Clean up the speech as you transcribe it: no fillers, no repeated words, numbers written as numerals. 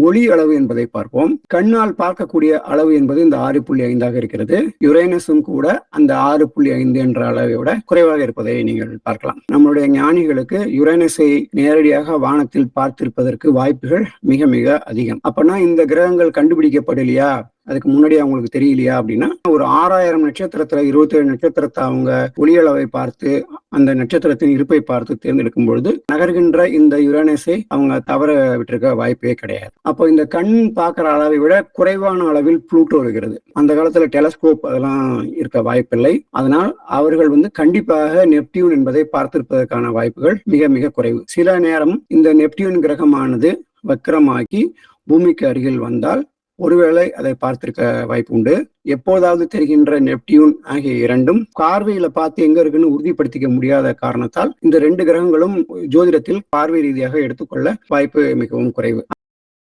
ஒளி அளவு என்பதை பார்ப்போம். கண்ணால் பார்க்கக்கூடிய அளவு என்பது இந்த 6.5 இருக்கிறது. யுரேனஸும் கூட அந்த 6.5 என்ற அளவை விட குறைவாக இருப்பதை நீங்கள் பார்க்கலாம். நம்முடைய ஞானிகளுக்கு யுரேனஸை நேரடியாக வானத்தில் பார்த்திருப்பதற்கு வாய்ப்புகள் மிக மிக அதிகம். அப்பனா இந்த கிரகங்கள் கண்டுபிடிக்கப்படலையா, அதுக்கு முன்னாடி அவங்களுக்கு தெரியலையா அப்படின்னா, ஒரு 6000 நட்சத்திரத்துல 27 நட்சத்திரத்தை அவங்க ஒளியளவை பார்த்து அந்த நட்சத்திரத்தின் இருப்பை பார்த்து தேர்ந்தெடுக்கும் பொழுது நகர்கின்ற இந்த யுரேனஸை அவங்க தவற விட்டிருக்க வாய்ப்பே கிடையாது. அப்போ இந்த கண் பார்க்கிற அளவை விட குறைவான அளவில் புளூட்டோ இருக்கிறது. அந்த காலத்துல டெலஸ்கோப் அதெல்லாம் இருக்க வாய்ப்பில்லை. அதனால் அவர்கள் கண்டிப்பாக நெப்டியூன் என்பதை பார்த்திருப்பதற்கான வாய்ப்புகள் மிக மிக குறைவு. சில நேரம் இந்த நெப்டியூன் கிரகமானது வக்ரமாக்கி பூமிக்கு அருகில் வந்தால் ஒருவேளை அதை பார்த்திருக்க வாய்ப்பு உண்டு. எப்போதாவது தெரிகின்ற நெப்டியூன் ஆகிய இரண்டும் பார்வையில பார்த்து எங்க இருக்குன்னு உறுதிப்படுத்திக்க முடியாத காரணத்தால் இந்த 2 கிரகங்களும் ஜோதிடத்தில் பார்வை ரீதியாக எடுத்துக்கொள்ள வாய்ப்பு மிகவும் குறைவு.